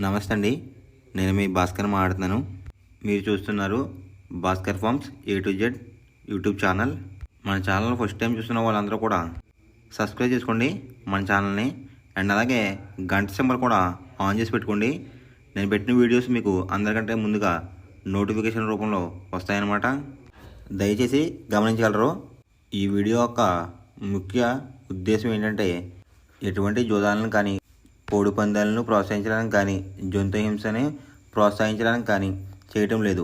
నమస్తే అండి. నేను మీ భాస్కర్ మాట్లాడుతున్నాను. మీరు చూస్తున్నారు Bhaskar farms A to Z YouTube channel. మన ఛానల్ ఫస్ట్ టైం చూస్తున్న వాళ్ళందరూ కూడా సబ్స్క్రైబ్ చేసుకోండి మన ఛానల్ని. అండ్ అలాగే గంట సింబల్ కూడా ఆన్ చేసి పెట్టుకోండి. నేను పెట్టిన వీడియోస్ మీకు అందరికంటే ముందుగా నోటిఫికేషన్ రూపంలో వస్తాయన్నమాట. దయచేసి గమనించగలరు. ఈ వీడియో యొక్క ముఖ్య ఉద్దేశం ఏంటంటే ఎటువంటి జోదాలను కానీ కోడి పందాలను ప్రోత్సహించడానికి కానీ జంతు హింసని ప్రోత్సహించడానికి కానీ చేయటం లేదు.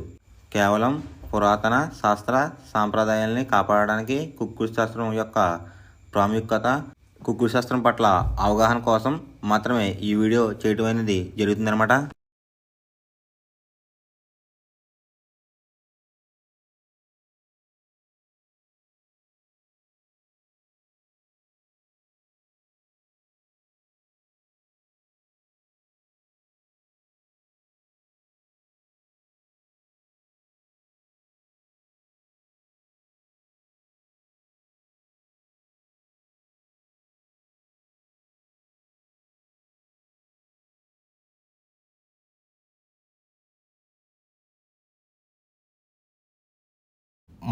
కేవలం పురాతన శాస్త్ర సాంప్రదాయాల్ని కాపాడడానికి కుక్కుడు శాస్త్రం యొక్క ప్రాముఖ్యత, కుక్కుడు శాస్త్రం పట్ల అవగాహన కోసం మాత్రమే ఈ వీడియో చేయటం అనేది జరుగుతుందన్నమాట.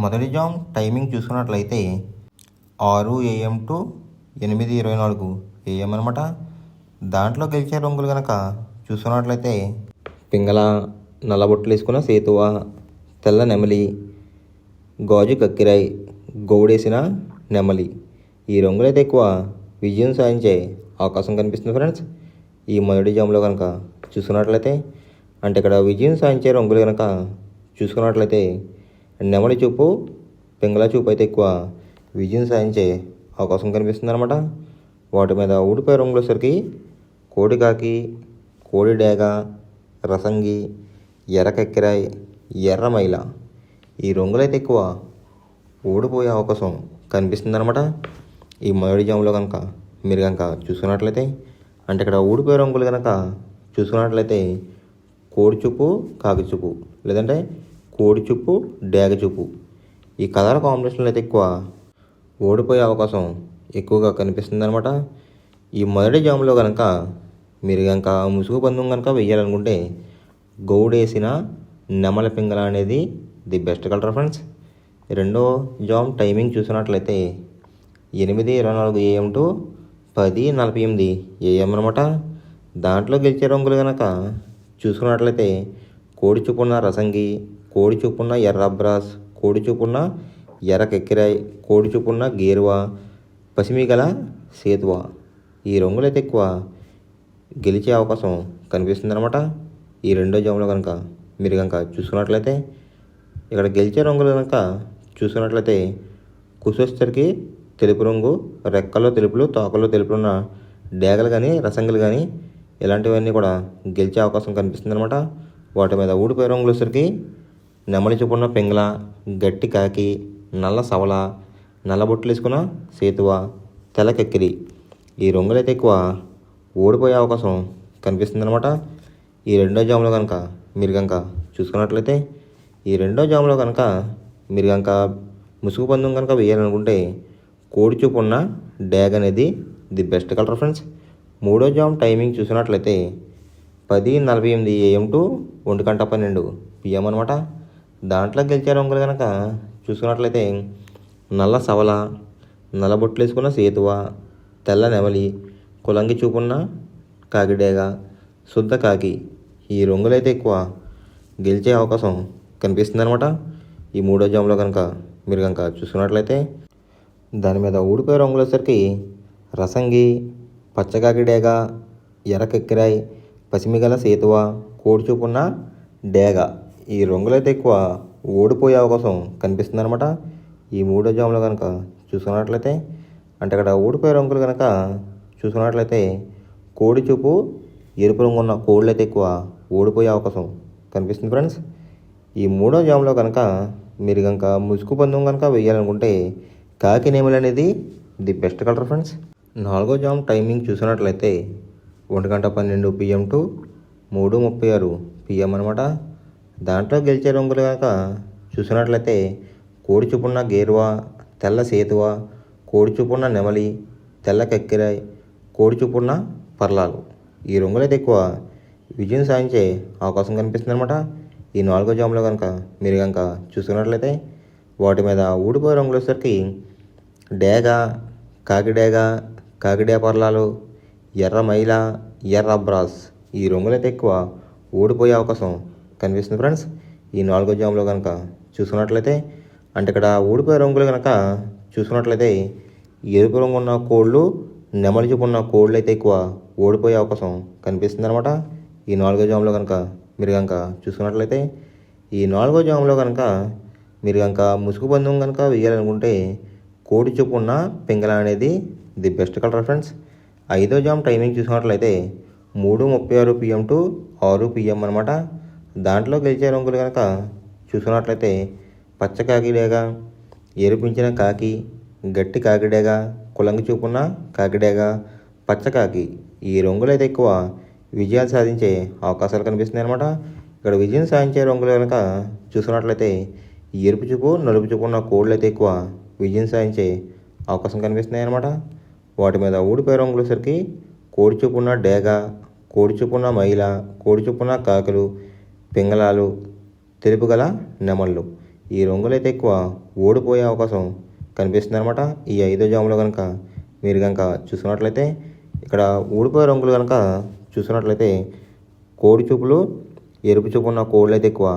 మొదటి జామ్ టైమింగ్ చూసుకున్నట్లయితే 6 AM టు 8:24 AM అనమాట. దాంట్లో గెలిచే రంగులు కనుక చూసుకున్నట్లయితే పింగళ, నల్లబొట్లు వేసుకున్న సేతువ, తెల్ల నెమలి, గాజు కక్కిరాయి, గౌడేసిన నెమలి. ఈ రంగులైతే ఎక్కువ విజయం సాధించే అవకాశం కనిపిస్తుంది ఫ్రెండ్స్. ఈ మొదటి జామ్లో కనుక చూసుకున్నట్లయితే అంటే ఇక్కడ విజయం సాధించే రంగులు కనుక చూసుకున్నట్లయితే నెమలి చూపు, పింగళ చూపు అయితే ఎక్కువ విజయం సాధించే అవకాశం కనిపిస్తుంది అనమాట. వాటి మీద ఊడిపోయే రంగులు వచ్చేసరికి కోడికాకి, కోడి డేగ, రసంగి, ఎర్ర కక్కిరాయి, ఎర్ర మైల. ఈ రంగులైతే ఎక్కువ ఓడిపోయే అవకాశం కనిపిస్తుంది అనమాట. ఈ మొదటి జాములో కనుక మీరు కనుక చూసుకున్నట్లయితే అంటే ఇక్కడ ఊడిపోయే రంగులు కనుక చూసుకున్నట్లయితే కోడి చూపు, కాకి చూపు, లేదంటే కోడి చూపు, డేగ చూపు. ఈ కలర్ కాంబినేషన్లో అయితే ఎక్కువ ఓడిపోయే అవకాశం ఎక్కువగా కనిపిస్తుంది అనమాట. ఈ మొదటి జాములో కనుక మీరు కనుక ముసుగు పందెం కనుక వెయ్యాలనుకుంటే గౌడేసిన నెమల పింగళ అనేది ది బెస్ట్ కలర్ ఫ్రెండ్స్. రెండో జామ్ టైమింగ్ చూసినట్లయితే 8:24 AM టు 10:48 AM అనమాట. దాంట్లో గెలిచే రంగులు కనుక చూసుకున్నట్లయితే కోడి చూపున్న రసంగి, కోడి చూపున్న ఎర్ర అబ్రాస్, కోడి చూపున్న ఎర్ర కెక్కిరాయి, కోడి చూపున్న గేరువా, పసిమిగల సేతువ. ఈ రంగులైతే ఎక్కువ గెలిచే అవకాశం కనిపిస్తుంది అనమాట. ఈ రెండో జాములో కనుక మీరు కనుక చూసుకున్నట్లయితే ఇక్కడ గెలిచే రంగులు కనుక చూసుకున్నట్లయితే కుసొచ్చరికి తెలుపు రంగు, రెక్కల్లో తెలుపులు, తోకల్లో తెలుపులు ఉన్న డేగలు కానీ రసంగులు కానీ ఇలాంటివన్నీ కూడా గెలిచే అవకాశం కనిపిస్తుంది అనమాట. వాటి మీద ఊడిపోయే రంగులు వచ్చేసరికి నెమలి చూపున్న పింగళ, గట్టి కాకి, నల్ల సవల, నల్లబొట్లు వేసుకున్న సేతువ, తెల్ల కెక్కిరి. ఈ రంగులైతే ఎక్కువ ఓడిపోయే అవకాశం కనిపిస్తుంది అనమాట. ఈ రెండో జాములో కనుక మీరు కనుక చూసుకున్నట్లయితే ఈ రెండో జాములో కనుక మీరు కనుక ముసుగు పందెం కనుక వేయాలనుకుంటే కోడి చూపు ఉన్న డ్యాగ్ అనేది ది బెస్ట్ కలర్ ఫ్రెండ్స్. మూడో జామ్ టైమింగ్ చూసినట్లయితే 10:48 AM టు 1:12 PM అనమాట. దాంట్లో గెలిచే రంగులు కనుక చూసుకున్నట్లయితే నల్ల సవల, నల్లబొట్లు వేసుకున్న సేతువ, తెల్ల నెమలి, కులంగి చూపున్న కాకిడేగ, శుద్ధ కాకి. ఈ రంగులైతే ఎక్కువ గెలిచే అవకాశం కనిపిస్తుంది అనమాట. ఈ మూడో జాములో కనుక మీరు కనుక చూసుకున్నట్లయితే దాని మీద ఊడిపోయే రంగులు వచ్చేసరికి రసంగి, పచ్చకాకిడేగ, ఎర్ర కెక్కిరాయి, పసిమిగల సేతువ, కోడి చూపున్న డేగ. ఈ రంగులైతే ఎక్కువ ఓడిపోయే అవకాశం కనిపిస్తుంది అనమాట. ఈ మూడో జాములో కనుక చూసుకున్నట్లయితే అంటే అక్కడ ఓడిపోయే రంగులు కనుక చూసుకున్నట్లయితే కోడి చూపు, ఎరుపు రంగు ఉన్న కోళ్ళు అయితే ఎక్కువ ఓడిపోయే అవకాశం కనిపిస్తుంది ఫ్రెండ్స్. ఈ మూడో జాములో కనుక మీరు కనుక ముసుగు పందెం కనుక వేయాలనుకుంటే కాకి నెమలి అనేది ది బెస్ట్ కలర్ ఫ్రెండ్స్. నాలుగో జామ్ టైమింగ్ చూసినట్లయితే 1:12 PM టు 3:36 PM అనమాట. దాంట్లో గెలిచే రంగులు కనుక చూసినట్లయితే కోడి చూపున్న గేరువా, తెల్ల సేతువ, కోడి చూపున్న నెమలి, తెల్ల కక్కిరాయి, కోడి చూపున్న పర్లాలు. ఈ రంగులైతే ఎక్కువ విజయం సాధించే అవకాశం కనిపిస్తుంది అనమాట. ఈ 4వ జాములో కనుక మీరు కనుక చూసుకున్నట్లయితే వాటి మీద ఊడిపోయే రంగులు వచ్చేసరికి డేగ, కాకిడేగ, కాకిడే పర్లాలు, ఎర్ర మైల, ఎర్ర బ్రాస్ ఈ రంగులైతే ఎక్కువ ఊడిపోయే అవకాశం కనిపిస్తుంది ఫ్రెండ్స్. ఈ 4వ జాములో కనుక చూసుకున్నట్లయితే అంటే ఇక్కడ ఊడిపోయే రంగులు కనుక చూసుకున్నట్లయితే ఎరుపు రంగు ఉన్న కోళ్ళు, నెమలి చూపు ఉన్న కోళ్ళు అయితే ఎక్కువ ఓడిపోయే అవకాశం కనిపిస్తుంది అనమాట. ఈ 4వ జాములో కనుక మీరు కనుక చూసుకున్నట్లయితే ఈ 4వ జాములో కనుక మీరు కనుక ముసుగు పందెం కనుక వేయాలనుకుంటే కోడి చూపు ఉన్న పింగళ అనేది ది బెస్ట్ కలర్ ఫ్రెండ్స్. 5వ జామ్ టైమింగ్ చూసుకున్నట్లయితే 3:36 PM టు 6 PM అనమాట. దాంట్లో గెలిచే రంగులు కనుక చూసుకున్నట్లయితే పచ్చ కాకిడేగా, ఎరుపించిన కాకి, గట్టి కాకిడేగా, కులంగి చూపున్న కాకిడేగా, పచ్చకాకి ఈ రంగులైతే ఎక్కువ విజయాలు సాధించే అవకాశాలు కనిపిస్తున్నాయి అనమాట. ఇక్కడ విజయం సాధించే రంగులు కనుక చూసుకున్నట్లయితే ఎరుపు చూపు, నలుపు చూపు ఉన్న కోళ్ళు అయితే ఎక్కువ విజయం సాధించే అవకాశం కనిపిస్తున్నాయి అనమాట. వాటి మీద ఊడిపోయే రంగులు సరికి కోడి చూపు ఉన్న డేగ, కోడి చూపు ఉన్న మైల, కోడి చూపు ఉన్న కాకులు, పింగళాలు, తెలుపు గల నెమళ్ళు ఈ రంగులైతే ఎక్కువ ఓడిపోయే అవకాశం కనిపిస్తుంది అనమాట. ఈ 5వ జాములో కనుక మీరు కనుక చూసుకున్నట్లయితే ఇక్కడ ఊడిపోయే రంగులు కనుక చూసుకున్నట్లయితే కోడి చూపులు, ఎరుపు చూపు ఉన్న కోళ్ళు అయితే ఎక్కువ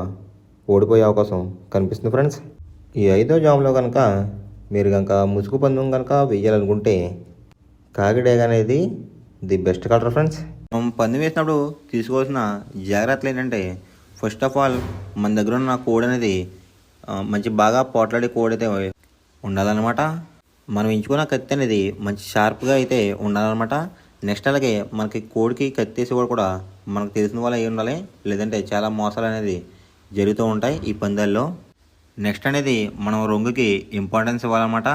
ఓడిపోయే అవకాశం కనిపిస్తుంది ఫ్రెండ్స్. ఈ 5వ జాములో కనుక మీరు కనుక ముసుగు పందెం కనుక వేయాలనుకుంటే కాకిడేగ అనేది ది బెస్ట్ కలర్ ఫ్రెండ్స్. మనం పందెం వేసినప్పుడు తీసుకోవాల్సిన జాగ్రత్తలు ఏంటంటే ఫస్ట్ ఆఫ్ ఆల్ మన దగ్గర ఉన్న కోడి అనేది మంచి బాగా పోట్లాడే కోడి అయితే ఉండాలన్నమాట. మనం ఎంచుకున్న కత్తి అనేది మంచి షార్ప్గా అయితే ఉండాలన్నమాట. నెక్స్ట్ అలాగే మనకి కోడికి కత్తి వేసి కూడా మనకు తెలిసిన వాళ్ళు అయి ఉండాలి, లేదంటే చాలా మోసాలు అనేది జరుగుతూ ఉంటాయి ఈ పందాల్లో. నెక్స్ట్ అనేది మనం రంగుకి ఇంపార్టెన్స్ ఇవ్వాలన్నమాట.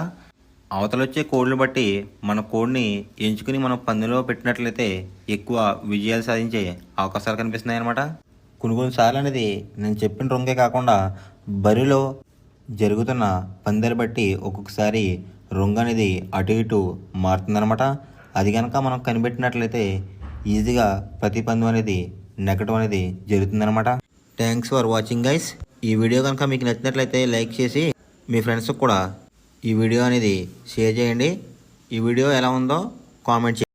అవతల వచ్చే కోడిని బట్టి మన కోడిని ఎంచుకుని మనం పందెంలో పెట్టినట్లయితే ఎక్కువ విజయాలు సాధించే అవకాశాలు కనిపిస్తున్నాయి అన్నమాట. కొన్నిసార్లు అనేది నేను చెప్పిన రంగే కాకుండా బరిలో జరుగుతున్న పందాలు బట్టి ఒక్కొక్కసారి రంగు అనేది అటు ఇటు మారుతుందన్నమాట. అది కనుక మనం కనిపెట్టినట్లయితే ఈజీగా ప్రతి పందెం అనేది నెగ్గడం అనేది జరుగుతుందన్నమాట. Thanks for watching guys. ఈ వీడియో కనుక మీకు నచ్చినట్లయితే లైక్ చేసి మీ ఫ్రెండ్స్కి కూడా ఈ వీడియో అనేది షేర్ చేయండి. ఈ వీడియో ఎలా ఉందో కామెంట్ చేయండి.